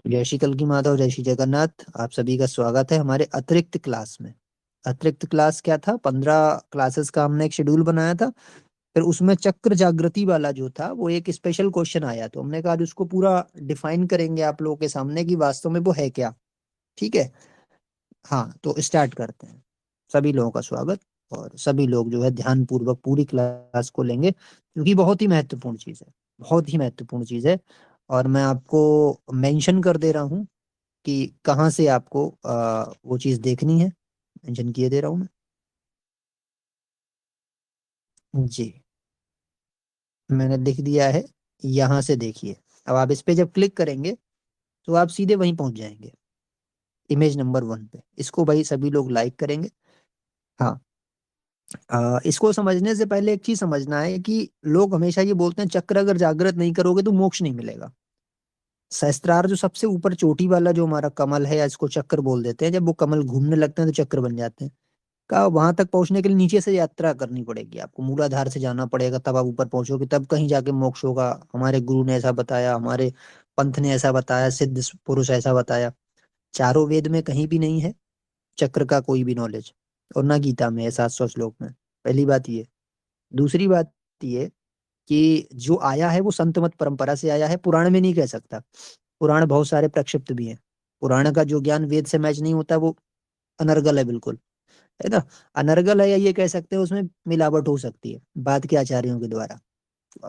जय श्री कल की माता और जय श्री जगन्नाथ। आप सभी का स्वागत है हमारे अतिरिक्त क्लास में। अतिरिक्त क्लास क्या था? 15 क्लासेस का हमने एक शेड्यूल बनाया था। फिर उसमें चक्र जागृति वाला जो था वो एक स्पेशल क्वेश्चन आया, तो हमने कहा आज उसको पूरा डिफाइन करेंगे आप लोगों के सामने कि वास्तव में वो है क्या। ठीक है। हाँ, तो स्टार्ट करते हैं। सभी लोगों का स्वागत। और सभी लोग जो है ध्यान पूर्वक पूरी क्लास को लेंगे, क्योंकि बहुत ही महत्वपूर्ण चीज है। बहुत ही महत्वपूर्ण चीज है। और मैं आपको मेंशन कर दे रहा हूँ कि कहाँ से आपको वो चीज देखनी है। मेंशन किए दे रहा हूँ मैं। जी, मैंने लिख दिया है। यहाँ से देखिए। अब आप इस पे जब क्लिक करेंगे तो आप सीधे वहीं पहुंच जाएंगे, इमेज नंबर 1 पे। इसको भाई सभी लोग लाइक करेंगे। हाँ। इसको समझने से पहले एक चीज समझना है कि लोग हमेशा ये बोलते हैं चक्र अगर जागृत नहीं करोगे तो मोक्ष नहीं मिलेगा। सहस्त्रार जो सबसे ऊपर चोटी वाला जो हमारा कमल है, या इसको चक्र बोल देते हैं, जब वो कमल घूमने लगते हैं तो चक्र बन जाते हैं। का वहां तक पहुंचने के लिए नीचे से यात्रा करनी पड़ेगी, आपको मूलाधार से जाना पड़ेगा, तब आप ऊपर पहुंचोगे, तब कहीं जाके मोक्ष होगा। हमारे गुरु ने ऐसा बताया, हमारे पंथ ने ऐसा बताया, सिद्ध पुरुष ऐसा बताया। चारों वेद में कहीं भी नहीं है चक्र का कोई भी नॉलेज। और ना गीता में है 700 श्लोक में। पहली बात ये। दूसरी बात ये कि जो आया है वो संत मत परंपरा से आया है, पुराण में नहीं कह सकता। पुराण बहुत सारे प्रक्षिप्त भी हैं। पुराण का जो ज्ञान वेद से मैच नहीं होता वो अनर्गल है, बिल्कुल। है ना? अनर्गल है, या ये कह सकते हैं उसमें मिलावट हो सकती है बात के आचार्यों के द्वारा।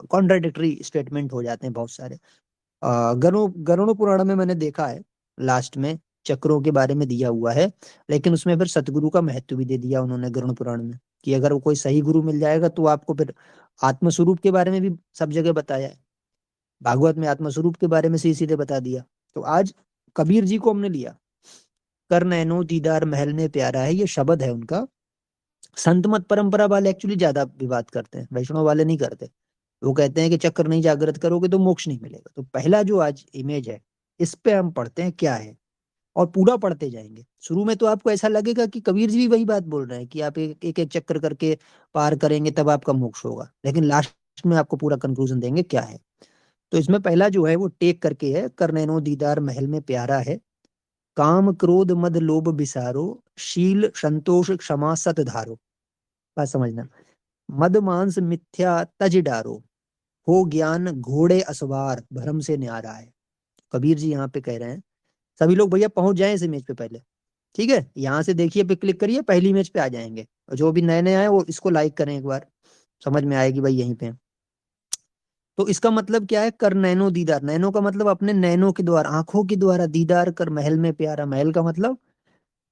कॉन्ट्राडिक्टरी स्टेटमेंट हो जाते हैं बहुत सारे। गरुड़ पुराण में मैंने देखा है, लास्ट में चक्रों के बारे में दिया हुआ है। लेकिन उसमें फिर सतगुरु का महत्व भी दे दिया उन्होंने गरुड़ पुराण में, कि अगर वो कोई सही गुरु मिल जाएगा तो आपको फिर आत्मस्वरूप के बारे में भी सब जगह बताया है। भागवत में आत्मस्वरूप के बारे में सीधे सीधे बता दिया। तो आज कबीर जी को हमने लिया। कर नैनो दीदार महल में प्यारा है, ये शब्द है उनका। संत मत परंपरा वाले एक्चुअली ज्यादा विवाद करते हैं, वैष्णव वाले नहीं करते। वो कहते हैं कि चक्र नहीं जागृत करोगे तो मोक्ष नहीं मिलेगा। तो पहला जो आज इमेज है, इस पे हम पढ़ते हैं क्या है। और पूरा पढ़ते जाएंगे। शुरू में तो आपको ऐसा लगेगा कि कबीर जी भी वही बात बोल रहे हैं कि आप एक एक चक्कर करके पार करेंगे तब आपका मोक्ष होगा, लेकिन लास्ट में आपको पूरा कंक्लूजन देंगे क्या है। तो इसमें पहला जो है वो टेक करके है, कर नैनो दीदार महल में प्यारा है, काम क्रोध मद लोभ बिसारो, शील संतोष क्षमा सत धारो। बात समझना। मद मांस मिथ्या तज डारो, हो ज्ञान घोड़े असवार भरम से न्यारा है। कबीर जी यहाँ पे कह रहे हैं। सभी लोग भैया पहुंच जाएं इस इमेज पे पहले। ठीक है, यहाँ से देखिए, पे क्लिक करिए, पहली इमेज पे आ जाएंगे। और जो भी नए नए आए वो इसको लाइक करें एक बार, समझ में आएगी भाई यहीं पे हैं। तो इसका मतलब क्या है? कर नैनो दीदार। नैनो का मतलब अपने नैनों के द्वारा, आंखों के द्वारा दीदार कर महल में प्यारा। महल का मतलब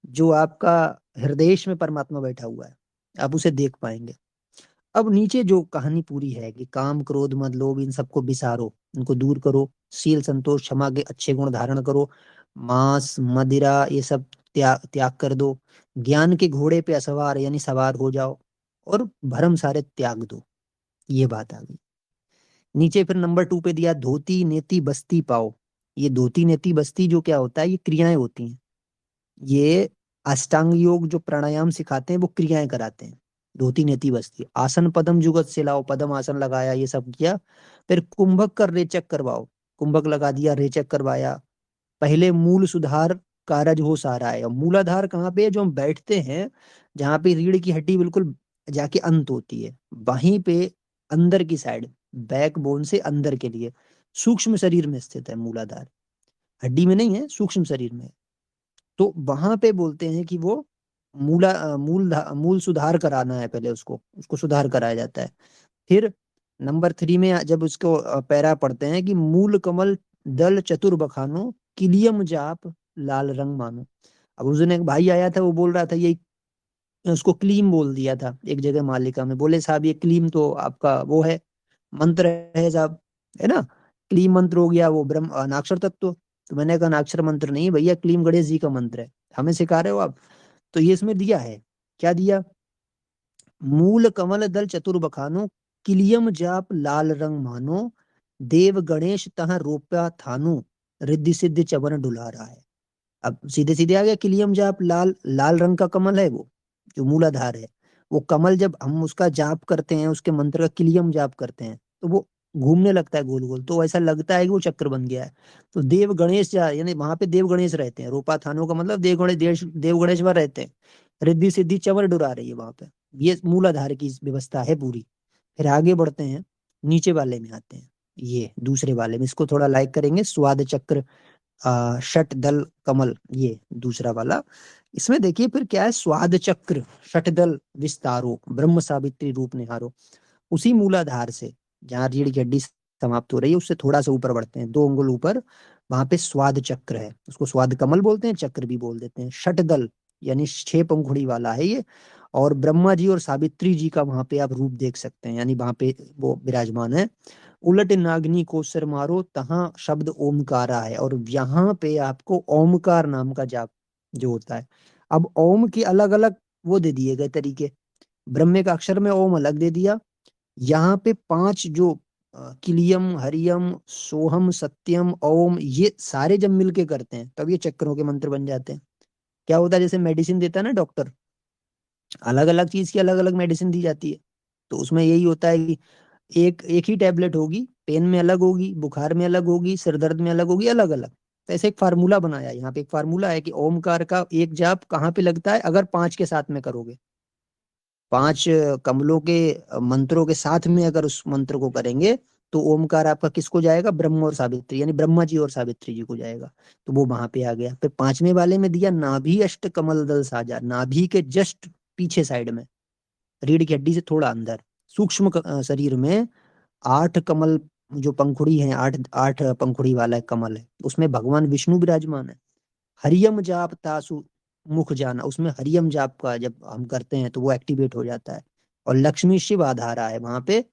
जो आपका हृदय में परमात्मा बैठा हुआ है, आप उसे देख पाएंगे। अब नीचे जो कहानी पूरी है कि काम क्रोध मद लोभ इन सबको बिसारो, इनको दूर करो। शील संतोष क्षमा के अच्छे गुण धारण करो। मांस मदिरा ये सब त्याग त्याग कर दो। ज्ञान के घोड़े पे असवार यानी सवार हो जाओ। और भरम सारे त्याग दो। ये बात आ गई। नीचे फिर नंबर 2 पे दिया, धोती नेति बस्ती पाओ। ये धोती नेति बस्ती जो क्या होता है, ये क्रियाएं होती हैं। ये अष्टांग योग जो प्राणायाम सिखाते हैं वो क्रियाएं कराते हैं। धोती नेति बस्ती। आसन पदम जुगत से लाओ, पदम आसन लगाया, ये सब किया। फिर कुंभक कर रेचक करवाओ। कुंभक लगा दिया, रेचक करवाया। पहले मूल सुधार कारज हो सारा है। और मूलाधार कहाँ पे है? जो हम बैठते हैं, जहाँ पे रीढ़ की हड्डी बिल्कुल जाके अंत होती है, वहीं पे अंदर की साइड, बैक बोन से अंदर के लिए सूक्ष्म शरीर में स्थित है मूलाधार। हड्डी में नहीं है, सूक्ष्म शरीर में है। तो वहां पे बोलते हैं कि वो मूल सुधार कराना है, पहले उसको उसको सुधार कराया जाता है। फिर नंबर 3 में जब उसको पैरा पढ़ते हैं कि मूल कमल दल चतुर बखानो, किलियम जाप लाल रंग मानो। अब उस दिन एक भाई आया था, वो बोल रहा था ये, उसको क्लीम बोल दिया था एक जगह मालिका में। बोले साहब ये क्लीम तो आपका वो है, मंत्र है साहब, है ना? क्लीम मंत्र हो गया वो ब्रह्म अनाक्षर तत्व। तो मैंने कहा अनाक्षर मंत्र नहीं भैया, क्लीम गणेश जी का मंत्र है, हमें सिखा रहे हो आप। तो ये इसमें दिया है। क्या दिया? मूल कमल दल चतुर बखानो, किलियम जाप लाल रंग मानो, देव गणेश तह रोप्या थानु, रिद्धि सिद्धि चवन डुला रहा है। अब सीधे सीधे आ गया, किलियम जाप लाल लाल रंग का कमल है वो, जो मूलाधार है। वो कमल जब हम उसका जाप करते हैं, उसके मंत्र का किलियम जाप करते हैं, तो वो घूमने लगता है गोल गोल, तो ऐसा लगता है कि वो चक्र बन गया है। तो देव गणेश यानी वहां पे देव गणेश रहते हैं, रोपा थानों का मतलब देव गणेश, देव गणेश्वर रहते हैं। रिद्धि सिद्धि चंवर डुरा रही है वहां पे। ये मूलाधार की व्यवस्था है पूरी। फिर आगे बढ़ते हैं, नीचे वाले में आते हैं। ये दूसरे वाले में, इसको थोड़ा लाइक करेंगे, स्वाद चक्र षट दल कमल, ये दूसरा वाला। इसमें देखिए फिर क्या है, स्वाद चक्र षट दल विस्तारो ब्रह्म सावित्री रूप निहारो। उसी मूलाधार से जहाँ रीढ़ की हड्डी समाप्त हो रही है, उससे थोड़ा सा ऊपर बढ़ते हैं, 2 अंगुल ऊपर, वहां पे स्वाद चक्र है। उसको स्वाद कमल बोलते हैं, चक्र भी बोल देते हैं। षटदल यानी 6 पंखुड़ी वाला है ये। और ब्रह्मा जी और सावित्री जी का वहां पे आप रूप देख सकते हैं, यानी वहां पे वो विराजमान है। उलट नागनी को सिर मारो, तहाँ शब्द ओमकारा है। और यहाँ पे आपको ओमकार नाम का जाप जो होता है। अब ओम के अलग अलग वो दे दिए गए तरीके। ब्रह्मे का अक्षर में ओम अलग दे दिया। यहाँ पे 5 जो किलियम हरियम सोहम सत्यम ओम, ये सारे जब मिलके करते हैं तब ये चक्रों के मंत्र बन जाते हैं। क्या होता है, जैसे मेडिसिन देता है ना डॉक्टर, अलग अलग चीज की अलग अलग मेडिसिन दी जाती है। तो उसमें यही होता है कि एक एक ही टैबलेट होगी, पेन में अलग होगी, बुखार में अलग होगी, सिर दर्द में अलग होगी, अलग अलग। तो ऐसे एक फार्मूला बनाया है। यहाँ पे एक फार्मूला है कि ओमकार का एक जाप कहाँ पे लगता है, अगर 5 के साथ में करोगे, 5 कमलों के मंत्रों के साथ में अगर उस मंत्र को करेंगे, तो ओमकार आपका किसको जाएगा, ब्रह्म और सावित्री, यानी ब्रह्मा जी और सावित्री जी को जाएगा। तो वो वहां पे आ गया। फिर 5वें वाले में दिया नाभि अष्ट कमल दल साजा, नाभि के जस्ट पीछे साइड में, रीढ़ की हड्डी से थोड़ा अंदर, सूक्ष्म शरीर में 8 कमल, जो पंखुड़ी है, आठ आठ पंखुड़ी वाला एक कमल है, उसमें भगवान विष्णु विराजमान है। हरियम जाप तासु मुख जाना, उसमें हरियम जाप का जब हम करते हैं तो वो एक्टिवेट हो जाता है। और लक्ष्मी शिव आधारा है वहां पे,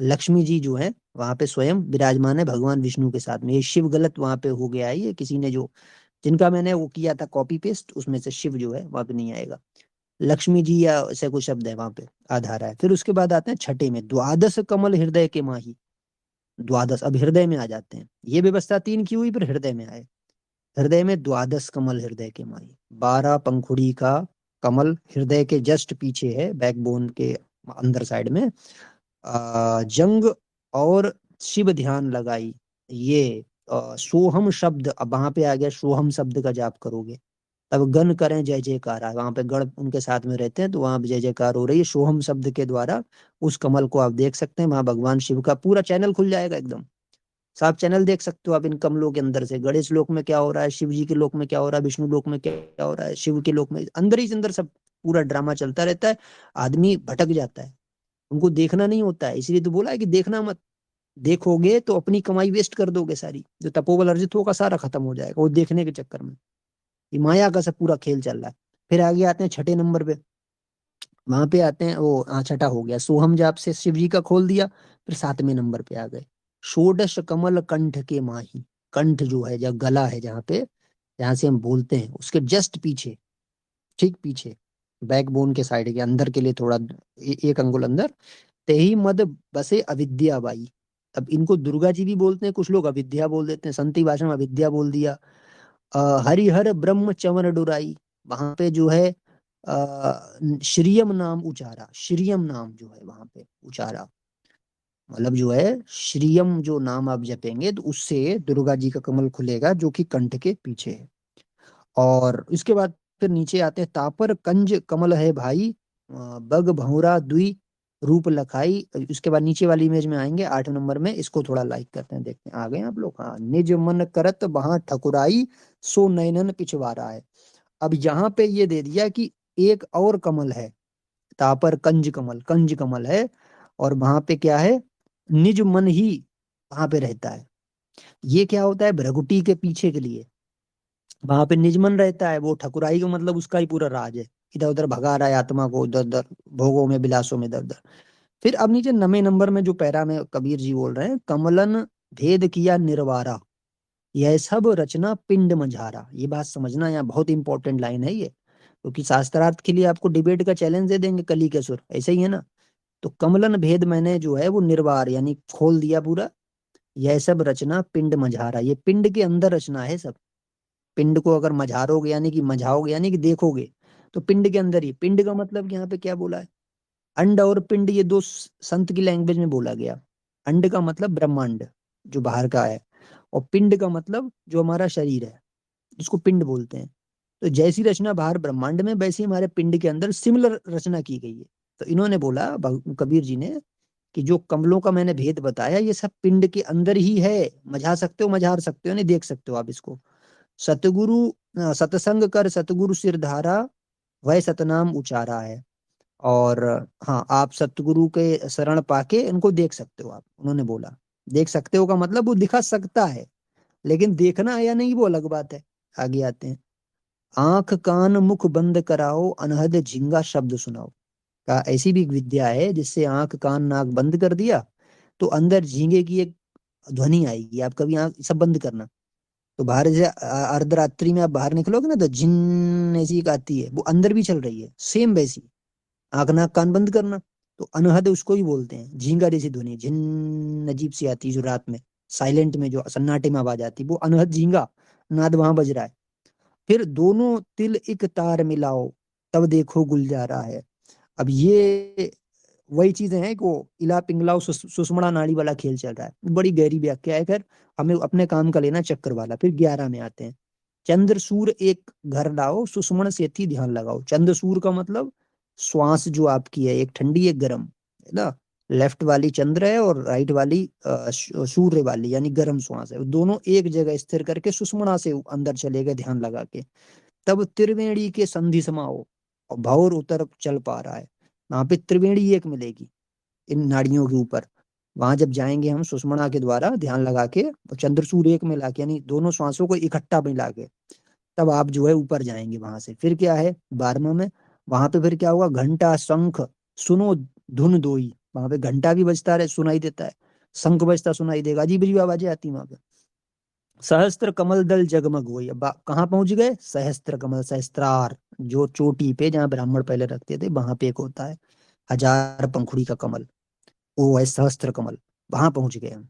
लक्ष्मी जी जो है वहां पे स्वयं विराजमान है भगवान विष्णु के साथ में। ये शिव गलत वहां पे हो गया है, ये किसी ने जो, जिनका मैंने वो किया था कॉपी पेस्ट, उसमें से शिव जो है वहां पे नहीं आएगा। लक्ष्मी जी या ऐसे कोई शब्द है वहां पे, आधारा है। फिर उसके बाद आते हैं छठे में, द्वादश कमल हृदय के माही। द्वादश, अब हृदय में आ जाते हैं। ये व्यवस्था 3 की हुई, फिर हृदय में आए। हृदय में द्वादश कमल हृदय के माई, 12 पंखुड़ी का कमल हृदय के जस्ट पीछे है, बैकबोन के अंदर साइड में। जंग और शिव ध्यान लगाई। ये सोहम शब्द, अब वहां पे आ गया, सोहम शब्द का जाप करोगे तब गण करें जय जयकार, वहां पे गण उनके साथ में रहते हैं, तो वहां पे जय जयकार हो रही है सोहम शब्द के द्वारा। उस कमल को आप देख सकते हैं, वहां भगवान शिव का पूरा चैनल खुल जाएगा एकदम। साफ चैनल देख सकते हो आप इन कमलों के अंदर से, गणेश लोक में क्या हो रहा है, शिव जी के लोक में क्या हो रहा है, विष्णु लोक में क्या हो रहा है, शिव के लोक में, अंदर ही अंदर सब पूरा ड्रामा चलता रहता है। आदमी भटक जाता है, उनको देखना नहीं होता है। इसलिए तो बोला है कि देखना मत, देखोगे तो अपनी कमाई वेस्ट कर दोगे सारी, जो तपोबल अर्जित होगा सारा खत्म हो जाएगा वो देखने के चक्कर में। ये माया का सब पूरा खेल चल रहा है। फिर आगे आते हैं छठे नंबर पे, वहां पे आते हैं वो, छठा हो गया सोहम जाप से शिव जी का खोल दिया। फिर 7वें नंबर पे आ गए, षोडश कमल कंठ के माही। कंठ जो है, जब गला है जहाँ पे, जहाँ से हम बोलते हैं, उसके जस्ट पीछे, ठीक पीछे, बैकबोन के साइड के अंदर के लिए थोड़ा, एक अंगुल अंदर, तेही मद बसे अविद्या बाई। अब इनको दुर्गा जी भी बोलते हैं कुछ लोग, अविद्या बोल देते हैं, संती भाषा में अविद्या बोल दिया। हरिहर ब्रह्म चंवर डुराई, वहां पे जो है श्रियम नाम उचारा, श्रियम नाम जो है वहां पे उचारा, मतलब जो है श्रियम जो नाम आप जपेंगे तो उससे दुर्गा जी का कमल खुलेगा, जो कि कंठ के पीछे है। और इसके बाद फिर नीचे आते हैं, तापर कंज कमल है भाई, बग भौरा दुई रूप लखाई। उसके बाद नीचे वाली इमेज में आएंगे 8 नंबर में, इसको थोड़ा लाइक करते हैं, देखते हैं आ गए आप लोग। हाँ, निज मन करत वहां ठकुराई, सो नैनन पिछवारा है। अब यहाँ पे ये दे दिया कि एक और कमल है, तापर कंज कमल, कंज कमल है, और वहां पे क्या है, निज मन ही वहां पे रहता है। ये क्या होता है, भ्रगुटी के पीछे के लिए वहां पे निजमन रहता है। वो ठकुराई का मतलब उसका ही पूरा राज है, इधर उधर भगा रहा है आत्मा को, इधर उधर भोगों में विलासों में इधर उधर। फिर अब नीचे 9वें नंबर में जो पैरा में कबीर जी बोल रहे हैं, कमलन भेद किया निर्वारा, यह सब रचना पिंड मझारा। ये बात समझना, यहाँ बहुत इंपॉर्टेंट लाइन है ये, क्योंकि शास्त्रार्थ के लिए आपको डिबेट का चैलेंज दे देंगे कली के सुर, ऐसे ही है ना। तो कमलन भेद मैंने जो है वो निर्वार यानी खोल दिया पूरा, यह सब रचना पिंड मझारा, ये पिंड के अंदर रचना है सब। पिंड को अगर मझारोगे यानी कि मझाओगे यानी कि देखोगे, तो पिंड के अंदर ही, पिंड का मतलब कि यहाँ पे क्या बोला है, अंड और पिंड, ये दो संत की लैंग्वेज में बोला गया। अंड का मतलब ब्रह्मांड, जो बाहर का है। और पिंड का मतलब जो हमारा शरीर है, जिसको पिंड बोलते हैं। तो जैसी रचना बाहर ब्रह्मांड में, वैसी हमारे पिंड के अंदर सिमिलर रचना की गई है। तो इन्होंने बोला, कबीर जी ने, कि जो कमलों का मैंने भेद बताया, ये सब पिंड के अंदर ही है। मझा सकते हो, मझार सकते हो, नहीं देख सकते हो आप इसको। सतगुरु सतसंग कर सतगुरु सिर धारा, वह सतनाम उचारा है। और हाँ, आप सतगुरु के शरण पाके इनको देख सकते हो आप, उन्होंने बोला। देख सकते हो का मतलब वो दिखा सकता है, लेकिन देखना है या नहीं वो अलग बात है। आगे आते हैं। आंख कान मुख बंद कराओ, अनहद झिंगा शब्द सुनाओ। का ऐसी भी एक विद्या है जिससे आंख कान नाक बंद कर दिया, तो अंदर झींगे की एक ध्वनि आएगी। आप कभी आंख सब बंद करना, तो बाहर से अर्धरात्रि में आप बाहर निकलोगे ना, तो झिन ऐसी एक आती है, वो अंदर भी चल रही है सेम वैसी। आंख नाक कान बंद करना, तो अनहद उसको ही बोलते हैं, झींगा जैसी ध्वनि, झिन अजीब सी आती है जो रात में साइलेंट में, जो सन्नाटे में आवाज आती है, वो अनहद झींगा नाद वहां बज रहा है। फिर दोनों तिल एक तार मिलाओ, तब देखो गुलजारा है। अब ये वही चीजें हैं कि वो इला पिंगला सुषुम्ना नाड़ी वाला खेल चल रहा है। बड़ी गहरी व्याख्या है। खैर, हमें अपने काम का लेना चक्कर वाला। फिर 11 में आते हैं। चंद्र सूर एक घर लाओ, सुषुम्न से थी ध्यान लगाओ। चंद्र सूर का मतलब श्वास जो आपकी है, एक ठंडी एक गर्म, है ना। लेफ्ट वाली चंद्र है और राइट वाली सूर्य वाली, यानी गर्म श्वास है। दोनों एक जगह स्थिर करके सुषुम्ना से अंदर चले गए ध्यान लगा के। तब त्रिवेणी के संधि समाओ, और भौर उतर चल पा रहा है। वहां पे त्रिवेणी एक मिलेगी इन नाड़ियों के ऊपर। वहां जब जाएंगे हम सुषुम्ना के द्वारा ध्यान लगा के, और चंद्रसूर्य एक मिला के, यानी दोनों श्वासों को इकट्ठा मिला के, तब आप जो है ऊपर जाएंगे वहां से। फिर क्या है 12वां में, वहां पे फिर क्या होगा, घंटा शंख सुनो धुन दोई। वहां पे घंटा भी बजता रहे, सुनाई देता है, शंख बजता सुनाई देगा, अजीब अजीब आवाजें आती वहां पे। सहस्त्र कमल दल जगमग हुई। अब कहाँ पहुंच गए, सहस्त्र कमल, सहस्त्रार, जो चोटी पे जहाँ ब्राह्मण पहले रखते थे, वहां पे एक होता है हजार पंखुड़ी का कमल, वो है सहस्त्र कमल। वहां पहुंच गए हम।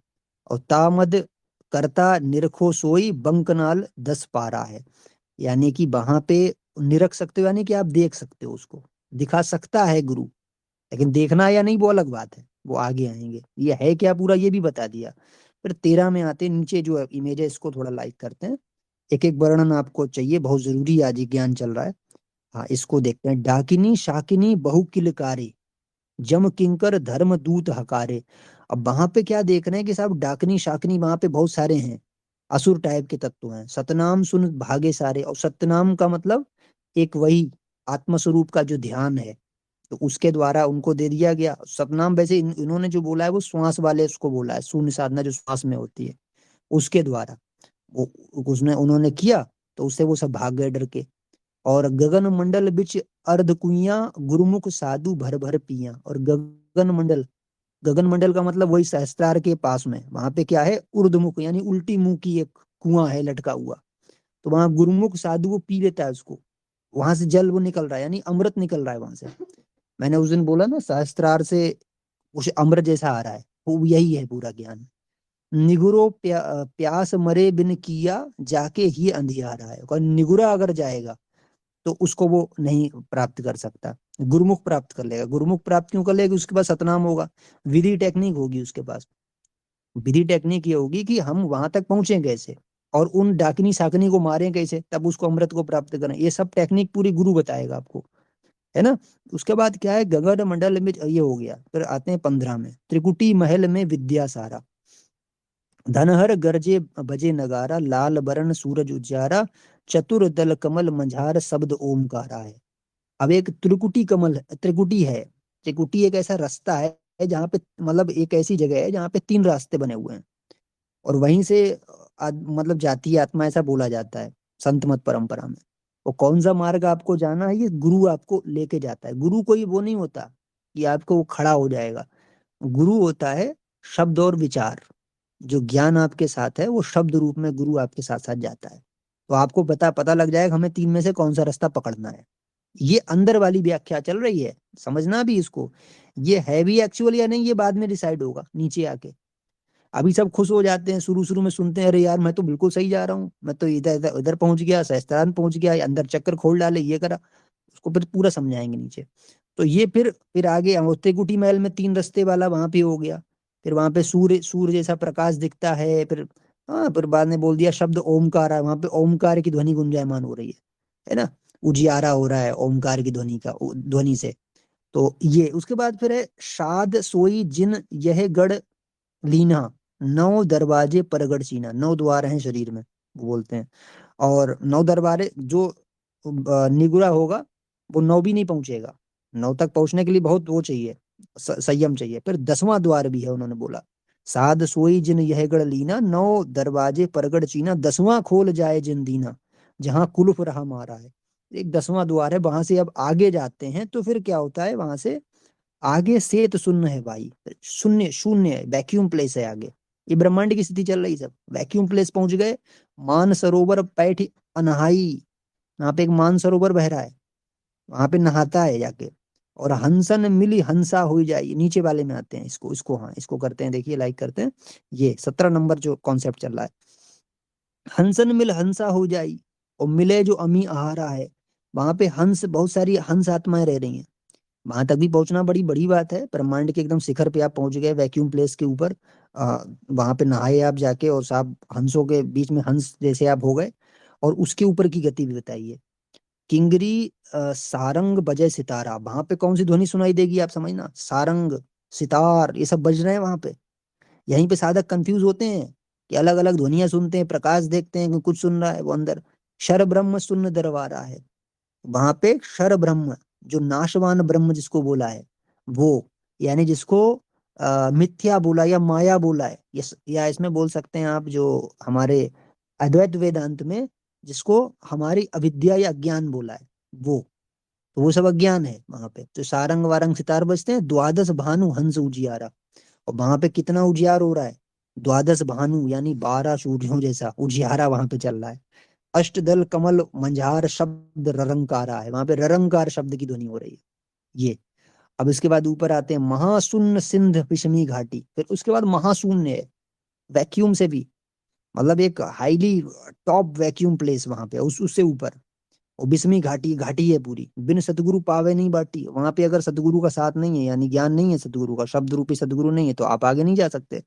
और तामद करता निरखो सोई, बंकनाल 10 पारा है। यानी कि वहां पे निरख सकते हो, यानी कि आप देख सकते हो उसको, दिखा सकता है गुरु। लेकिन देखना है या नहीं वो अलग बात है, वो आगे आएंगे। ये है क्या पूरा, ये भी बता दिया। फिर 13 में आते हैं। नीचे जो इमेज है इसको थोड़ा लाइक करते हैं। एक एक वर्णन आपको चाहिए, बहुत जरूरी है, आज ही ज्ञान चल रहा है। हाँ, इसको देखते हैं। डाकिनी शाकिनी बहु किलकारी, जम किंकर धर्म दूत हकारे। अब वहां पे क्या देख रहे हैं कि साहब डाकनी शाकनी वहां पे बहुत सारे हैं, असुर टाइप के तत्व हैं। सतनाम सुन भागे सारे, और सतनाम का मतलब एक वही आत्मस्वरूप का जो ध्यान है, तो उसके द्वारा उनको दे दिया गया सतनाम। वैसे इन्होंने जो बोला है वो श्वास वाले उसको बोला है, शून्य साधना जो श्वास में होती है, उसके द्वारा वो उसने उन्होंने किया, तो उससे वो सब भाग गए डर के। और गगन मंडल बिच अर्ध कुइया, गुरुमुख साधु भर भर पिया। और गगन मंडल, गगन मंडल का मतलब वही सहस्त्रार के पास में, वहां पे क्या है, उर्धमुख यानी उल्टी मुंह की एक कुआं है लटका हुआ। तो वहां गुरुमुख साधु वो पी लेता है उसको, वहां से जल वो निकल रहा है, यानी अमृत निकल रहा है वहां से। मैंने उस दिन बोला ना, सहस्त्रार से उसे अमृत जैसा आ रहा है, वो यही है पूरा ज्ञान। निगुरो प्यास मरे बिन किया, जाके ही अंधियारा है। और निगुरा अगर जाएगा तो उसको वो नहीं प्राप्त कर सकता, गुरुमुख प्राप्त कर लेगा। गुरुमुख प्राप्त क्यों कर लेगा, उसके पास सतनाम होगा, विधि टेक्निक होगी उसके पास। विधि टेक्निक ये होगी कि हम वहां तक पहुंचे कैसे, और उन डाकिनी साकनी को मारें कैसे, तब उसको अमृत को प्राप्त करें। ये सब टेक्निक पूरी गुरु बताएगा आपको, है ना। उसके बाद क्या है, गगन मंडल में ये हो गया। फिर आते हैं 15 में। त्रिकुटी महल में विद्या सारा, धनहर गरजे बजे नगारा, लाल बरन सूरज उजियारा, चतुर दल कमल मंझार, शब्द ओमकारा है। अब एक त्रिकुटी कमल, त्रिकुटी है। त्रिकुटी एक ऐसा रास्ता है जहाँ पे, मतलब एक ऐसी जगह है जहाँ पे 3 रास्ते बने हुए हैं, और वहीं से मतलब जाती है आत्मा, ऐसा बोला जाता है संत मत परंपरा में। वो कौन सा मार्ग आपको जाना है, ये गुरु आपको लेके जाता है। गुरु कोई वो नहीं होता कि आपको वो खड़ा हो जाएगा। गुरु होता है शब्द और विचार। जो ज्ञान आपके साथ है वो शब्द रूप में गुरु आपके साथ साथ जाता है। तो आपको पता पता लग जाएगा हमें 3 में से कौन सा रास्ता पकड़ना है। ये अंदर वाली व्याख्या चल रही है, समझना भी इसको। ये है भी एक्चुअल या नहीं, ये बाद में डिसाइड होगा नीचे आके। अभी सब खुश हो जाते हैं, शुरू शुरू में सुनते हैं, अरे यार मैं तो बिल्कुल सही जा रहा हूँ, मैं तो इधर इधर उधर पहुंच गया, सहस्त्रान पहुंच गया, अंदर चक्कर खोल डाले, ये करा। उसको फिर पूरा समझाएंगे नीचे। तो ये फिर आगे त्रिकुटी महल में 3 रास्ते वाला वहां पे हो गया। फिर वहां पे सूर्य सूर्य जैसा प्रकाश दिखता है। फिर हाँ, फिर बाद में बोल दिया शब्द ओमकार है, वहां पे ओमकार की ध्वनि गुंजायमान हो रही है ना। उजियारा हो रहा है ओमकार की ध्वनि का, ध्वनि से। तो ये उसके बाद फिर है शाद सोई जिन यह गढ़ लीना, नौ दरवाजे परगट चीना। नौ द्वार हैं शरीर में, वो बोलते हैं। और नौ दरबारे जो निगुरा होगा वो नौ भी नहीं पहुंचेगा। नौ तक पहुंचने के लिए बहुत वो चाहिए, संयम चाहिए। फिर 10वां द्वार भी है, उन्होंने बोला साध सोई जिन यह गढ़ लीना, नौ दरवाजे परगट चीना, 10वां खोल जाए जिन दीना, जहां कुलुफ रहा मारा है। एक 10वां द्वार है, वहां से अब आगे जाते हैं तो फिर क्या होता है, वहां से आगे सेत शून्य है भाई। शून्य शून्य है, वैक्यूम प्लेस है आगे। ये ब्रह्मांड की स्थिति चल रही, सब वैक्यूम प्लेस पहुंच गए। मान सरोवर पैठ अनहाई, वहां पे एक मान सरोवर बह रहा है, वहां पे नहाता है जाके। और हंसन मिली हंसा हो जाए, नीचे वाले में आते हैं, इसको इसको हाँ इसको करते हैं, देखिए लाइक करते हैं। ये 17 नंबर जो कॉन्सेप्ट चल रहा है, हंसन मिल हंसा हो जाई, और मिले जो अमी आहारा है। वहां पे हंस, बहुत सारी हंस आत्माएं रह रही हैं। वहां तक भी पहुंचना बड़ी बड़ी बात है, ब्रह्मांड के एकदम शिखर पे आप पहुंच गए, वैक्यूम प्लेस के ऊपर। वहां पे नहाए आप जाके, और साहब हंसों के बीच में हंस जैसे आप हो गए। और उसके ऊपर की गति भी बताइए। किंगरी सारंग बजे सितारा, वहां पे कौन सी ध्वनि सुनाई देगी आप समझना, सारंग सितार ये सब बज रहे हैं वहां पे। यहीं पे साधक कंफ्यूज होते हैं कि अलग अलग ध्वनियां सुनते हैं, प्रकाश देखते हैं कि कुछ सुन रहा है, वो अंदर शर ब्रह्म सुन्न दरबारा है। वहां पे क्षर ब्रह्म, जो नाशवान ब्रह्म जिसको बोला है, वो यानी जिसको मिथ्या बोला या माया बोला है, या इसमें बोल सकते हैं आप जो हमारे अद्वैत वेदांत में जिसको हमारी अविद्या या अज्ञान बोला है, वो तो वो सब अज्ञान है वहां पे। तो सारंग वारंग सितार बजते हैं, द्वादश भानु हंस उजियारा। और वहां पे कितना उजियार हो रहा है, द्वादश भानु यानी 12 सूर्यों जैसा उजियारा वहां पे चल रहा है। अष्टदल कमल मंझार शब्द ररंकारा है, वहां पे ररंकार शब्द की ध्वनि हो रही है। ये अब इसके बाद ऊपर आते हैं महाशून्य सिंध विषमी घाटी, फिर उसके बाद महाशून्य है, वैक्यूम से भी, मतलब एक हाईली टॉप वैक्यूम प्लेस वहां पे, उस उससे ऊपर। और बिस्मी घाटी, घाटी है पूरी, बिन सतगुरु पावे नहीं बाटी। वहां पे अगर सतगुरु का साथ नहीं है, यानी ज्ञान नहीं है सतगुरु का, शब्द रूपी सतगुरु नहीं है, तो आप आगे नहीं जा सकते।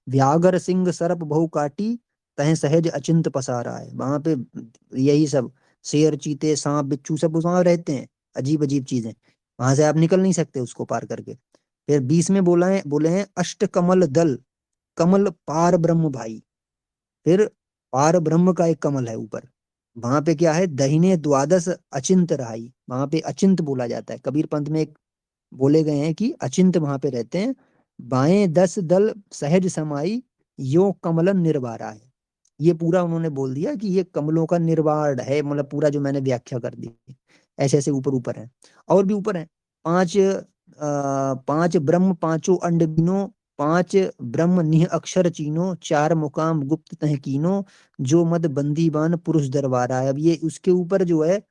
व्याघ्र सिंह सरप बहु काटी, तह सहज अचिंत पसारा है। वहां पे यही सब शेर चीते सांप बिच्छू सब वहां रहते हैं, अजीब अजीब चीजें। वहां से आप निकल नहीं सकते उसको पार करके। फिर 20 में बोला है, बोले हैं अष्ट कमल दल, कमल पार ब्रह्म भाई। फिर पार ब्रह्म का एक कमल है ऊपर। वहां पे क्या है, दहिने द्वादश अचिंत रहाई, वहां पे अचिंत बोला जाता है। कबीर पंथ में एक बोले गए हैं कि अचिंत वहां पे रहते हैं। बाएं 10 दल सहज समाई, यो कमलन निर्वारा है। ये पूरा उन्होंने बोल दिया कि ये कमलों का निर्वाण है, मतलब पूरा जो मैंने व्याख्या कर दी। ऐसे ऐसे ऊपर ऊपर है, और भी ऊपर है। पांच ब्रह्म पांचों अंड बिनो, पांच ब्रह्म निह अक्षर चीनो, चार मुकाम गुप्त तह कीनो, जो मद बंदीवान पुरुष दरबारा है। अब ये उसके ऊपर जो है,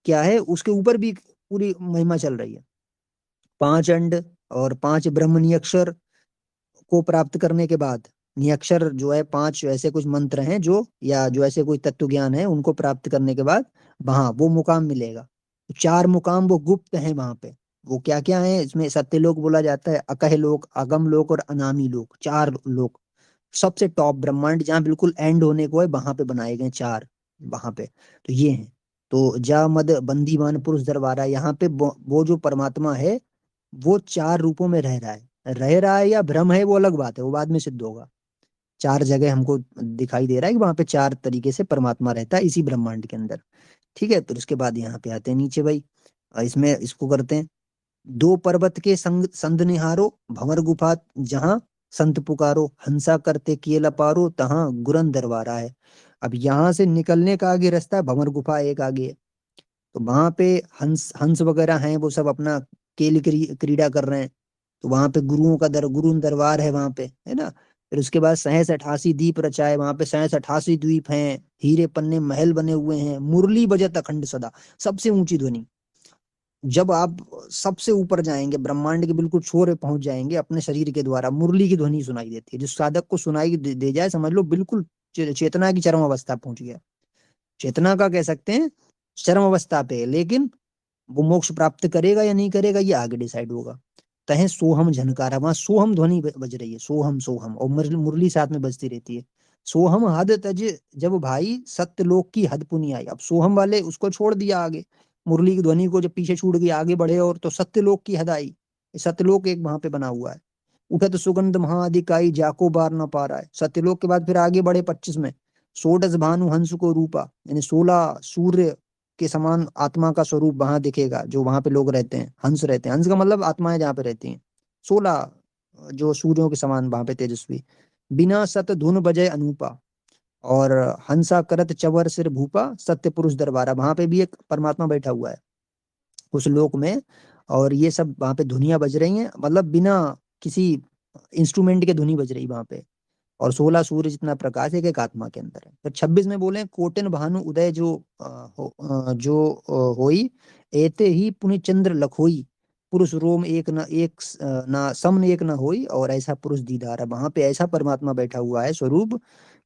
क्या है उसके ऊपर भी पूरी महिमा चल रही है। 5 अंड और 5 ब्रह्म नियक्षर को प्राप्त करने के बाद, नियक्षर जो है 5 ऐसे कुछ मंत्र हैं जो, या जो ऐसे कोई तत्व ज्ञान है, उनको प्राप्त करने के बाद वहां वो मुकाम मिलेगा। तो 4 मुकाम वो गुप्त हैं वहां पे। वो क्या क्या है, इसमें सत्यलोक बोला जाता है, अकह लोक, अगम लोक और अनामी लोक, 4 लोक। सबसे टॉप ब्रह्मांड जहाँ बिल्कुल एंड होने को है, वहां पे बनाए गए 4 वहां पे। तो ये है। तो जा मद बंदीवान पुरुष दरबारा, यहाँ पे वो जो परमात्मा है, वो 4 रूपों में रह रहा है या भ्रम है वो अलग बात है, वो बाद में सिद्ध होगा। 4 जगह हमको दिखाई दे रहा है कि वहां पे 4 तरीके से परमात्मा रहता है इसी ब्रह्मांड के अंदर। ठीक है, फिर उसके बाद यहाँ पे आते हैं नीचे भाई। इसमें इसको करते हैं, दो पर्वत के संग संध निहारो, भंवर गुफा जहाँ संत पुकारो, हंसा करते किए पारो, तहाँ गुरन दरबारा है। अब यहाँ से निकलने का आगे रास्ता है, भंवर गुफा एक आगे है। तो वहां पे हंस हंस वगैरह हैं, वो सब अपना क्रीड़ा कर रहे हैं। तो वहां पे गुरुओं का गुरु दरबार है वहां पे, है ना। फिर उसके बाद 87 दीप रचाए, वहां पे 87 द्वीप हैं, हीरे पन्ने महल बने हुए हैं, मुरली बजत अखंड सदा, सबसे ऊंची ध्वनि। जब आप सबसे ऊपर जाएंगे, ब्रह्मांड के बिल्कुल छोर पे पहुंच जाएंगे, अपने शरीर के द्वारा मुरली की ध्वनि सुनाई देती है। जिस साधक को सुनाई दे जाए, समझ लो बिल्कुल चेतना की चरम अवस्था पहुंच गया। चेतना का कह सकते हैं चरम अवस्था पे है, लेकिन वो मोक्ष प्राप्त करेगा या नहीं करेगा, ये आगे डिसाइड होगा। तहे सोहम झनकारा, वहां सोहम ध्वनि बज रही है, सोहम सोहम, और मुरली साथ में बजती रहती है। सोहम हद तज, जब भाई सत्यलोक की हद पुनी आई। अब सोहम वाले उसको छोड़ दिया आगे, मुरली की ध्वनि को जब पीछे छूट गई, आगे बढ़े और तो सत्यलोक की हद आई। सत्यलोक एक वहां पे बना हुआ है। उठत सुगंध महाअधिकाई, जाको बार न पा रहा है। सत्यलोक के बाद फिर आगे बढ़े 25 में, सोडस भानु हंस को रूपा, यानी 16 सूर्य के समान आत्मा का स्वरूप वहां दिखेगा, जो वहां पे लोग रहते हैं, हंस रहते हैं। हंस का मतलब आत्माएं जहाँ पे रहती हैं। 16 जो सूर्यों के समान वहां पे तेजस्वी, बिना सत धुन बजय अनूपा, और हंसा करत चवर सिर भूपा, सत्य पुरुष दरबारा, वहां पे भी एक परमात्मा बैठा हुआ है उस लोक में। और ये सब वहां पे धुनियां बज रही हैं, मतलब बिना किसी इंस्ट्रूमेंट के धुनी बज रही वहां पे। और 16 सूर्य जितना प्रकाश एक एक आत्मा के अंदर है। फिर 26 में बोले, कोटिन भानु उदय जो होई, एते ही पुनि चंद्र लखोई, पुरुष रोम एक न एक ना समन एक न होई, और ऐसा पुरुष दीदार है। वहां पे ऐसा परमात्मा बैठा हुआ है स्वरूप,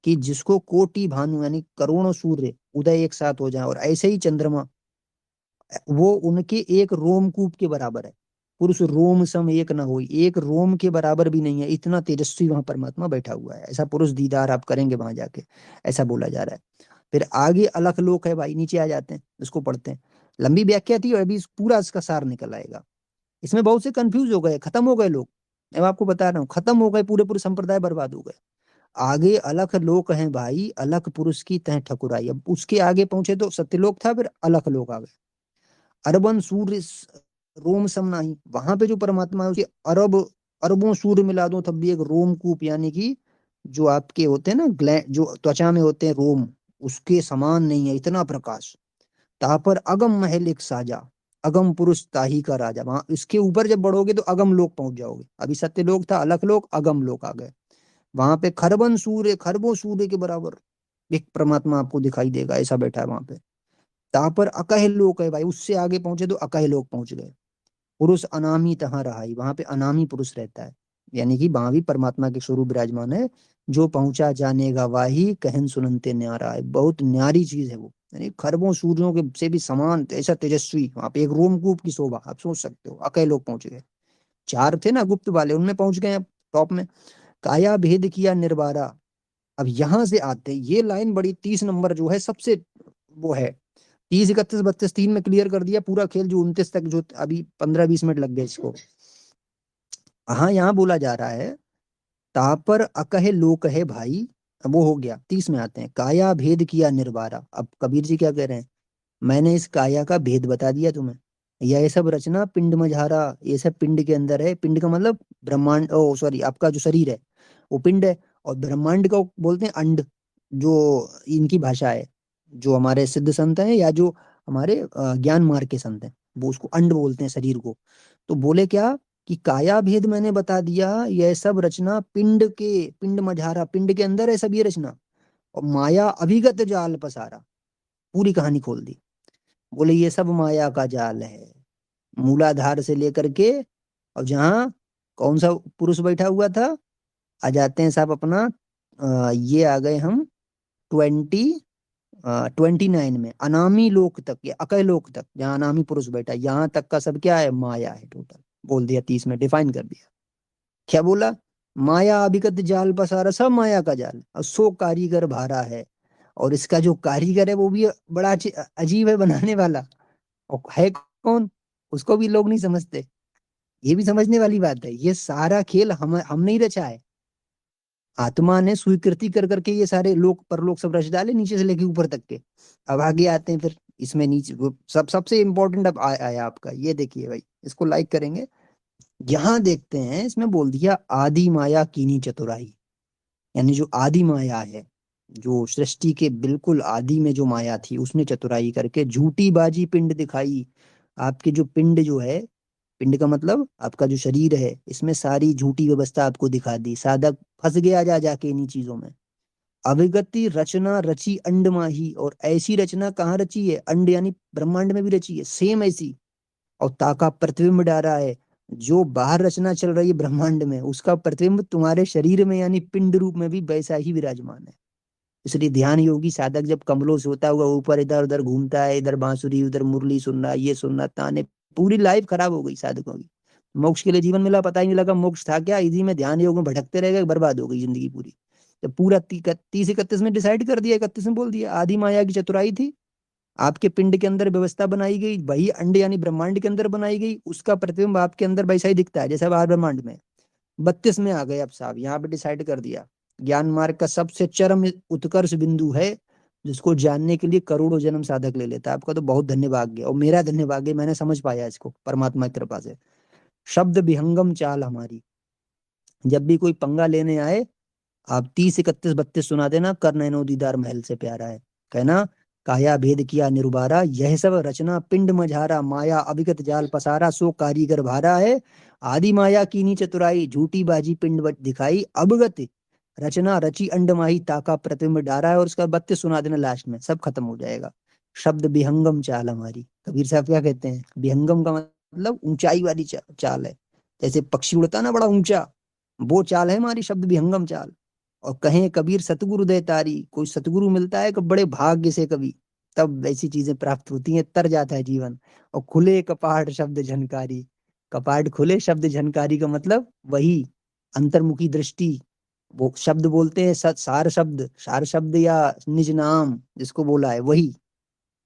कि जिसको कोटि भानु यानी करोड़ों सूर्य उदय एक साथ हो जाए, और ऐसे ही चंद्रमा, वो उनके एक रोमकूप के बराबर है। पुरुष रोम सम एक न होई, एक रोम के बराबर भी नहीं है, इतना तेजस्वी वहां परमात्मा बैठा हुआ है। ऐसा पुरुष दीदार आप करेंगे वहां जाके, ऐसा बोला जा रहा है। फिर आगे अलख लोक है भाई, नीचे आ जाते हैं, इसको पढ़ते हैं। लंबी व्याख्या थी और अभी पूरा इसका सार निकल आएगा। इसमें बहुत से कंफ्यूज हो गए, खत्म हो गए लोग। मैं आपको बता रहा हूँ, खत्म हो गए, पूरे पूरे संप्रदाय बर्बाद हो गए। आगे अलख लोक हैं भाई, अलख पुरुष की तह ठकुराई। अब उसके आगे पहुंचे तो सत्यलोक था, फिर अलख लोक आ गए। अरबन सूर्य रोम सम नाही, वहां पे जो परमात्मा है उसके अरब अरबों सूर्य मिला दो तब भी एक रोमकूप, यानी कि जो आपके होते हैं ना ग्लैंड, जो त्वचा में होते हैं रोम, उसके समान नहीं है, इतना प्रकाश। ता पर अगम महल एक साजा, अगम पुरुष ताही का राजा। वहां इसके ऊपर जब बढ़ोगे तो अगम लोक पहुंच जाओगे। अभी सत्यलोक था, अलख लोक, अगम लोक आ गए। वहां पे खरबन सूर्य, खरबों सूर्य के बराबर एक परमात्मा आपको दिखाई देगा, ऐसा बैठा है वहां पे। ता पर अकह लोक है भाई, उससे आगे पहुंचे तो अकह लोक पहुंच गए। पुरुष अनामी तहाँ रहाई, वहां पे अनामी पुरुष रहता है, यानी कि वहां भी परमात्मा के स्वरूप विराजमान है। जो पहुंचा जानेगा वाही, कहन सुनते न्यारा है, बहुत न्यारी चीज है वो, यानी खरबों सूर्यों के से भी समान ऐसा तेजस्वी। वहां पे एक रोमकूप की शोभा, आप सोच सकते हो। अकई लोग पहुंच गए, चार थे ना गुप्त वाले, उनमें पहुंच गए अब टॉप में। काया भेद किया निर्वारा। अब यहां से आते हैं, ये लाइन बड़ी, 30 नंबर जो है सबसे वो है। 30, 31, 32, 3 में क्लियर कर दिया पूरा खेल, जो 29 तक, जो अभी 15-20 मिनट लग गए इसको। हाँ, यहाँ बोला जा रहा है, तापर अकहे लोक है भाई। अब वो हो गया। 30 में आते हैं, काया भेद किया निर्वारा। अब कबीर जी क्या कह रहे हैं, मैंने इस काया का भेद बता दिया तुम्हें। यह सब रचना पिंड मझारा, ये सब पिंड के अंदर है। पिंड का मतलब ब्रह्मांड, ओ सॉरी, आपका जो शरीर है वो पिंड है। और ब्रह्मांड को बोलते हैं अंड, जो इनकी भाषा है। जो हमारे सिद्ध संत हैं या जो हमारे ज्ञान मार्ग के संत हैं, वो उसको अंड बोलते हैं शरीर को। तो बोले क्या, कि काया भेद मैंने बता दिया, यह सब रचना पिंड के, पिंड मझारा, पिंड के अंदर है सब ये रचना। और माया अभिगत जाल पसारा, पूरी कहानी खोल दी। बोले ये सब माया का जाल है, मूलाधार से लेकर के, और जहाँ कौन सा पुरुष बैठा हुआ था, आ जाते हैं साहब अपना, ये आ गए हम 29 में, अनामी लोक तक या अकय लोक तक, जहाँ अनामी पुरुष बैठा है, यहाँ तक का सब क्या है, माया है टोटल। बोल दिया 30 में, डिफाइन कर दिया। क्या बोला, माया अभिगत जाल पसारा, सब माया का जाल, और सो कारीगर भारा है। और इसका जो कारीगर है वो भी बड़ा अजीब है बनाने वाला। और है कौन, उसको भी लोग नहीं समझते। ये भी समझने वाली बात है, ये सारा खेल हम नहीं रचा है। आत्मा ने स्वीकृति कर करके ये सारे लोक परलोक सब रच डाले, नीचे से लेके ऊपर तक के। अब आगे आते हैं फिर, इसमें नीचे सबसे इंपॉर्टेंट अब आया आपका, ये देखिए भाई, इसको लाइक करेंगे। यहाँ देखते हैं, इसमें बोल दिया आदि माया कीनी चतुराई, यानी जो आदि माया है, जो सृष्टि के बिल्कुल आदि में जो माया थी, उसने चतुराई करके झूठी बाजी पिंड दिखाई। आपके जो पिंड जो है, पिंड का मतलब आपका जो शरीर है, इसमें सारी झूठी व्यवस्था आपको दिखा दी। साधक फंस गया जा जाके इन्हीं चीजों में। अविगति रचना रची अंड माही, और ऐसी रचना कहाँ रची है, अंड यानी ब्रह्मांड में भी रची है सेम ऐसी। और ताका प्रतिबिंब डाला है, जो बाहर रचना चल रही है ब्रह्मांड में, उसका प्रतिबिंब तुम्हारे शरीर में यानी पिंड रूप में भी वैसा ही विराजमान है। इसलिए ध्यान योगी साधक जब कमलों से होता हुआ ऊपर इधर उधर घूमता है, इधर बांसुरी उधर मुरली सुन रहा, ये सुन रहा, ताने, पूरी लाइफ खराब हो गई साधकों की। मोक्ष के लिए जीवन मिला, पता ही नहीं लगा मोक्ष था क्या, इसी में ध्यान योग में भटकते रह गए, बर्बाद हो गई जिंदगी पूरी। जब पूरा 30-31 में डिसाइड कर दिया, 31 में बोल दिया, आदि माया की चतुराई थी, आपके पिंड के अंदर व्यवस्था बनाई गई, वही अंड यानी ब्रह्मांड के अंदर बनाई गई, उसका प्रतिबिंब आपके अंदर वैसा ही दिखता है जैसा बाहर ब्रह्मांड में। 32 में आ गए अब साहब, यहाँ पे डिसाइड कर दिया। ज्ञान मार्ग का सबसे चरम उत्कर्ष बिंदु है, जिसको जानने के लिए करोड़ों जन्म साधक ले लेता है। आपका तो बहुत धन्यवाद है, और मेरा धन्यवाद है, मैंने समझ पाया इसको परमात्मा की कृपा से। शब्द विहंगम चाल हमारी, जब भी कोई पंगा लेने आए, आप 30, 31, 32 सुना देना, कर नैनो दीदार महल से प्यारा है, कहना काया भेद किया निर्बारा, यह सब रचना पिंड मझारा, माया अविगत जाल पसारा, सो कारीगर भारा है, आदि माया कीनी चतुराई, झूठी बाजी पिंड दिखाई, अवगत रचना रची अंड माही, ताका प्रतिबिंब डारा है। और उसका 32 सुना देना लास्ट में, सब खत्म हो जाएगा। शब्द विहंगम चाल हमारी, कबीर साहब क्या कहते हैं, विहंगम का मतलब ऊंचाई वाली चाल है, जैसे पक्षी उड़ता ना बड़ा ऊंचा, वो चाल है हमारी, शब्द विहंगम चाल। और कहें कबीर सतगुरु दे तारी, कोई सतगुरु मिलता है कि बड़े भाग्य से कभी, तब ऐसी चीजें प्राप्त होती हैं, तर जाता है जीवन। और खुले कपाट शब्द झनकारी, कपाट खुले शब्द झनकारी का मतलब वही अंतर्मुखी दृष्टि। वो शब्द बोलते हैं सार शब्द या निज नाम जिसको बोला है वही।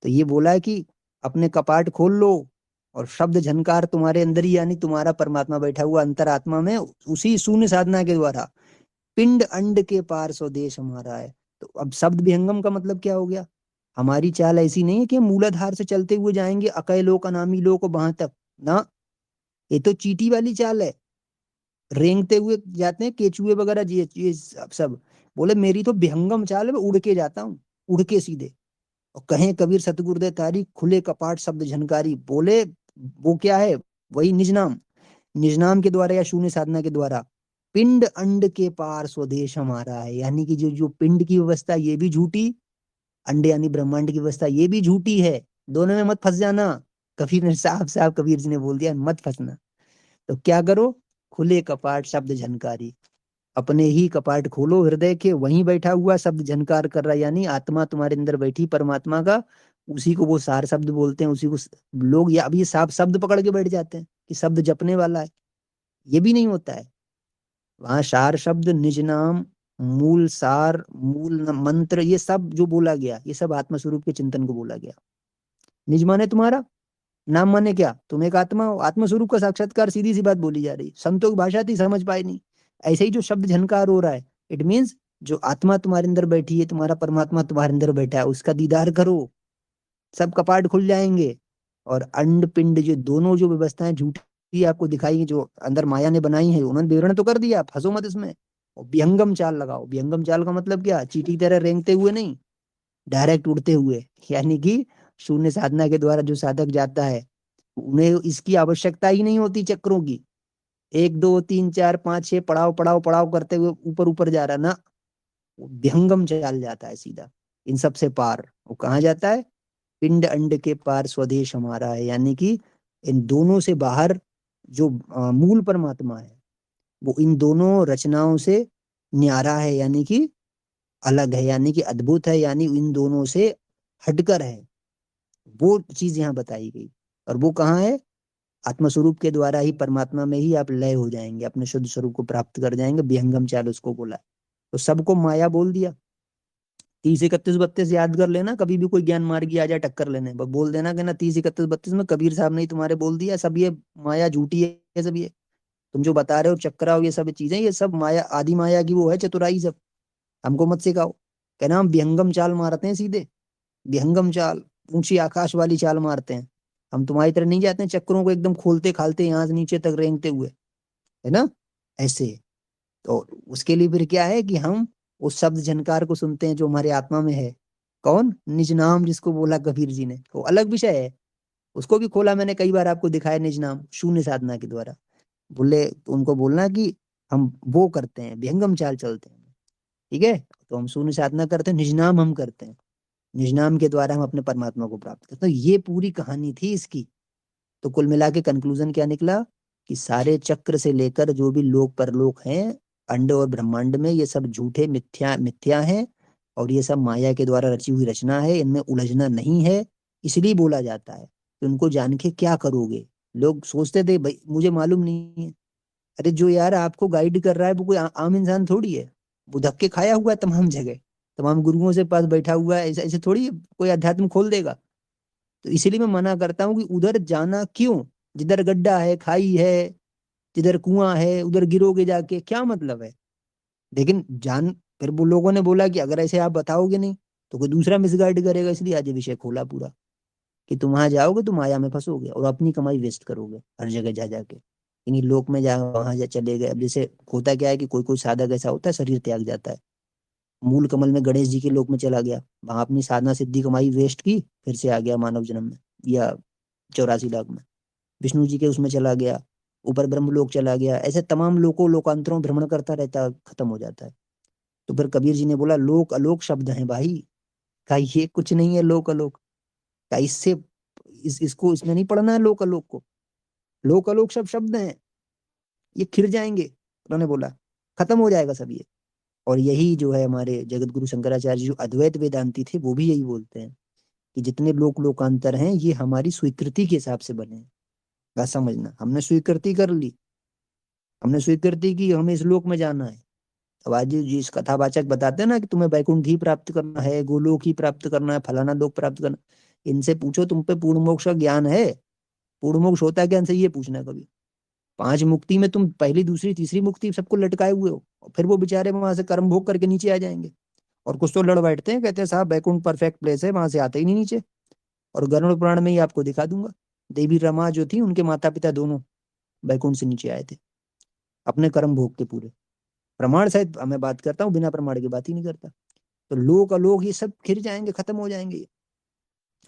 तो ये बोला है कि अपने कपाट खोल लो, और शब्द झनकार तुम्हारे अंदर ही, यानी तुम्हारा परमात्मा बैठा हुआ अंतरात्मा में, उसी शून्य साधना के द्वारा पिंड अंड के पार स्वदेश हमारा है। तो अब शब्द विहंगम का मतलब क्या हो गया, हमारी चाल ऐसी नहीं है कि हम मूलाधार से चलते हुए जाएंगे अकय लोक अनामी लोक वहां तक ना, ये तो चीटी वाली चाल है, रेंगते हुए जाते हैं केचुए वगैरह, ये सब। बोले मेरी तो विहंगम चाल है, मैं उड़ के जाता हूँ, उड़ के सीधे। और कहें कबीर सतगुरुदेव तारी, खुले कपाट शब्द झनकारी, बोले वो क्या है, वही निज नाम, निज नाम के द्वारा या शून्य साधना के द्वारा पिंड अंड के पार स्वदेश हमारा है। यानी कि जो जो पिंड की व्यवस्था ये भी झूठी, अंड यानी ब्रह्मांड की व्यवस्था ये भी झूठी है, दोनों में मत फंस जाना। कबीर ने साफ साफ, कबीर जी ने बोल दिया मत फंसना। तो क्या करो, खुले कपाट शब्द झनकारी, अपने ही कपाट खोलो हृदय के, वहीं बैठा हुआ शब्द झनकार कर रहा है, यानी आत्मा तुम्हारे अंदर बैठी परमात्मा का, उसी को वो सार शब्द बोलते हैं, उसी को लोग या अभी साफ शब्द पकड़ के बैठ जाते हैं कि शब्द जपने वाला है, ये भी नहीं होता है। वहां सार शब्द निज नाम, मूल सार, मंत्र, ये सब जो बोला गया, ये सब आत्मा स्वरूप के चिंतन को बोला गया। निज माने तुम्हारा, नाम माने क्या, तुम एक आत्मा हो, आत्म स्वरूप का साक्षात्कार, सीधी सी बात बोली जा रही, संतों की भाषा थी, समझ पाए नहीं। ऐसे ही जो शब्द झनकार हो रहा है, इट मीन्स जो आत्मा तुम्हारे अंदर बैठी है, तुम्हारा परमात्मा तुम्हारे अंदर बैठा है, उसका दीदार करो, सब कपाट खुल जाएंगे। और अंड पिंड जो दोनों जो व्यवस्थाएं झूठी आपको दिखाई, जो अंदर माया ने बनाई है, उन्होंने विवरण तो कर दिया, फंसो मत इसमें। और विहंगम चाल लगाओ, विहंगम चाल का मतलब क्या, चींटी की तरह रेंगते हुए नहीं, डायरेक्ट उड़ते हुए। यानी कि शून्य साधना के द्वारा जो साधक जाता है, उन्हें इसकी आवश्यकता ही नहीं होती चक्रों की, 1 2 3 4 5 6 पड़ाव पड़ाव पड़ाव करते हुए ऊपर ऊपर जा रहा ना, वो विहंगम चाल जाता है सीधा, इन सब से पार। वो कहाँ जाता है, पिंड अंड के पार स्वदेश हमारा है, यानी कि इन दोनों से बाहर जो मूल परमात्मा है, वो इन दोनों रचनाओं से न्यारा है, यानी कि अलग है, यानी कि अद्भुत है, यानी इन दोनों से हटकर है, वो चीज यहाँ बताई गई। और वो कहाँ है, आत्मस्वरूप के द्वारा ही, परमात्मा में ही आप लय हो जाएंगे, अपने शुद्ध स्वरूप को प्राप्त कर जाएंगे, विहंगम चाल उसको बोला। तो सबको माया बोल दिया। 30 31 32 याद कर लेना, कभी भी कोई ज्ञान मार्गी आ जाए टक्कर लेने, बस बोल देना कि ना 30 31 32 में कबीर साहब ने ही तुम्हारे बोल दिया, सब ये माया झूठी है, सब ये तुम जो बता रहे हो चक्राओ, ये सब चीजें, ये सब माया, आदि माया की वो है चतुराई सब, हमको मत सिखाओ। कहना हम विहंगम चाल मारते हैं सीधे, विहंगम चाल, ऊंची आकाश वाली चाल मारते हैं, हम तुम्हारी तरह नहीं जाते हैं चक्रों को एकदम खोलते खालते यहाँ से नीचे तक रेंगते हुए, है ना, ऐसे। तो उसके लिए फिर क्या है कि हम उस शब्द झनकार को सुनते हैं जो हमारे आत्मा में है। कौन, निज नाम जिसको बोला कबीर जी ने, वो अलग विषय है, उसको भी खोला मैंने कई बार, आपको दिखाया निज नाम शून्य साधना के द्वारा। बोले तो उनको बोलना कि हम वो करते हैं, विहंगम चाल चलते हैं, ठीक है। तो हम शून्य साधना करते हैं, निज नाम हम करते हैं, निज नाम के द्वारा हम अपने परमात्मा को प्राप्त करते हैं। तो ये पूरी कहानी थी इसकी। तो कुल मिला के कंक्लूजन क्या निकला, कि सारे चक्र से लेकर जो भी लोक परलोक हैं, अंड और ब्रह्मांड में, ये सब झूठे मिथ्या मिथ्या हैं, और ये सब माया के द्वारा रची हुई रचना है, इनमें उलझना नहीं है। इसलिए बोला जाता है कि उनको जान के क्या करोगे, लोग सोचते थे भाई मुझे मालूम नहीं है। अरे जो यार आपको गाइड कर रहा है वो कोई आम इंसान थोड़ी है। वो धक्के खाया हुआ है तमाम जगह, तमाम गुरुओं से पास बैठा हुआ है, ऐसे ऐसे थोड़ी कोई अध्यात्म खोल देगा। तो इसीलिए मैं मना करता हूँ कि उधर जाना क्यों। जिधर गड्ढा है, खाई है, जिधर कुआं है, उधर गिरोगे जाके, क्या मतलब है। लेकिन जान, फिर वो लोगों ने बोला कि अगर ऐसे आप बताओगे नहीं तो कोई दूसरा मिसगाइड करेगा, इसलिए आज ये विषय खोला पूरा, कि तुम वहां जाओगे तो माया में फंसोगे और अपनी कमाई वेस्ट करोगे हर जगह जा जाके। इन्हीं लोक में जा वहां जा चले गए। अब जैसे होता क्या है कि कोई कोई साधक ऐसा होता है शरीर त्याग जाता है, मूल कमल में गणेश जी के लोक में चला गया, वहां अपनी साधना सिद्धि कमाई वेस्ट की, फिर से आ गया मानव जन्म में, या 84 लाख में। विष्णु जी के उसमें चला गया, ऊपर ब्रह्म लोक चला गया, ऐसे तमाम लोकों लोकांतरों भ्रमण करता रहता है, खत्म हो जाता है। तो फिर कबीर जी ने बोला लोक अलोक शब्द है भाई, का ये कुछ नहीं है लोक अलोक, का इससे इसको इसमें नहीं पढ़ना है लोक अलोक को। लोक अलोक सब शब्द हैं, ये खिर जाएंगे, उन्होंने बोला, खत्म हो जाएगा सब ये। और यही जो है हमारे जगत गुरु शंकराचार्य जो अद्वैत वेदांती थे वो भी यही बोलते हैं कि जितने लोक लोकांतर हैं ये हमारी स्वीकृति के हिसाब से बने हैं। बात समझना, हमने स्वीकृति कर ली, हमने स्वीकृति की हमें इस लोक में जाना है। अब आज जिस कथावाचक बताते हैं ना कि तुम्हें वैकुंठ ही प्राप्त करना है, गोलोक ही प्राप्त करना है, फलाना लोक प्राप्त करना, इनसे पूछो तुम पे पूर्ण मोक्ष का ज्ञान है। पूर्ण मोक्ष होता है क्या, इनसे ये पूछना कभी। 5 मुक्ति में तुम पहली दूसरी तीसरी मुक्ति सबको लटकाए हुए हो, और फिर वो बेचारे वहां से कर्म भोग करके नीचे आ जाएंगे। और कुछ तो लड़ बैठते हैं, कहते हैं साहब वैकुंठ परफेक्ट प्लेस है, वहां से आते ही नहीं नीचे। और गरुड़ पुराण में ही आपको दिखा दूंगा, देवी रमा जो थी उनके माता पिता दोनों वैकुंठ से नीचे आए थे, अपने कर्म भोग के पूरे। प्रमाण सहित मैं बात करता हूँ, बिना प्रमाण की बात ही नहीं करता। तो लोक अलोक ये सब खिर जाएंगे, खत्म हो जाएंगे।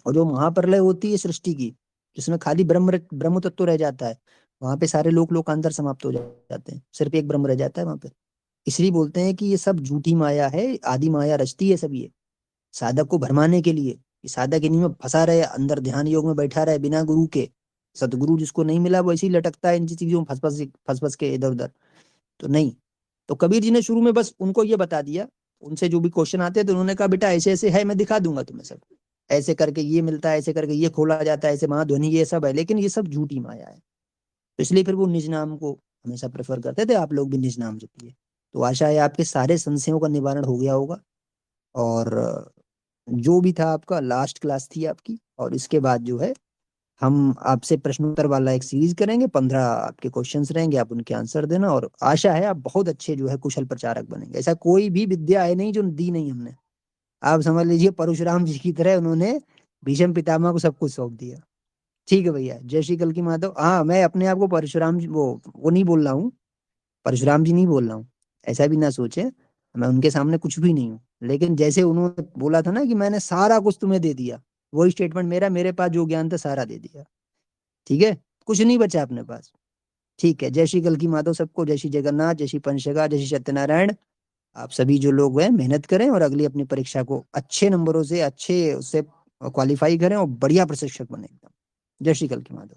और जो महाप्रलय होती है सृष्टि की, जिसमें खाली ब्रह्म ब्रह्म तत्व रह जाता है, वहां पे सारे लोक लोकांतर समाप्त हो जाते हैं, सिर्फ एक ब्रह्म रह जाता है वहां पे। इसलिए बोलते हैं कि ये सब झूठी माया है, आदि माया रचती है सब ये, साधक को भरमाने के लिए, कि साधक इन्हीं में फंसा रहे, अंदर ध्यान योग में बैठा रहे बिना गुरु के। सदगुरु जिसको नहीं मिला वो ऐसे ही लटकता है इन चीजों में, फंस फंस के इधर उधर। तो नहीं। तो कबीर जी ने शुरू में बस उनको ये बता दिया, उनसे जो भी क्वेश्चन आते हैं तो उन्होंने कहा बेटा ऐसे ऐसे है, मैं दिखा दूंगा तुम्हें सब, ऐसे करके ये मिलता है, ऐसे करके ये खोला जाता है, ऐसे महाध्वनि ये सब है, लेकिन ये सब झूठी माया है। तो इसलिए फिर वो निज नाम को हमेशा प्रेफर करते थे, आप लोग भी निज नाम जपिए। तो आशा है आपके सारे संशयों का निवारण हो गया होगा। और जो भी था आपका, लास्ट क्लास थी आपकी, और इसके बाद जो है हम आपसे प्रश्नोत्तर वाला एक सीरीज करेंगे, 15 आपके क्वेश्चंस रहेंगे, आप उनके आंसर देना, और आशा है आप बहुत अच्छे जो है कुशल प्रचारक बनेंगे। ऐसा कोई भी विद्या है नहीं जो दी नहीं हमने। आप समझ लीजिए परशुराम जी की तरह उन्होंने भीष्म पितामह को सब कुछ सौंप दिया। ठीक है भैया, जय श्री कल की माधव। हाँ, मैं अपने आप को परशुराम जी वो नहीं बोल रहा हूँ, परशुराम जी नहीं बोल रहा हूँ, ऐसा भी ना सोचे, मैं उनके सामने कुछ भी नहीं हूँ। लेकिन जैसे उन्होंने बोला था ना कि मैंने सारा कुछ तुम्हें दे दिया, वही स्टेटमेंट मेरा, मेरे पास जो ज्ञान था सारा दे दिया। ठीक है, कुछ नहीं बचा अपने पास। ठीक है, जय श्री कल की माधव सबको, जय श्री जगन्नाथ, जय श्री पंचशगा, जय श्री सत्यनारायण। आप सभी जो लोग हैं मेहनत करें और अगली अपनी परीक्षा को अच्छे नंबरों से, अच्छे उससे क्वालिफाई करें और बढ़िया प्रशिक्षक बने एकदम। जय श्री कल की माधव।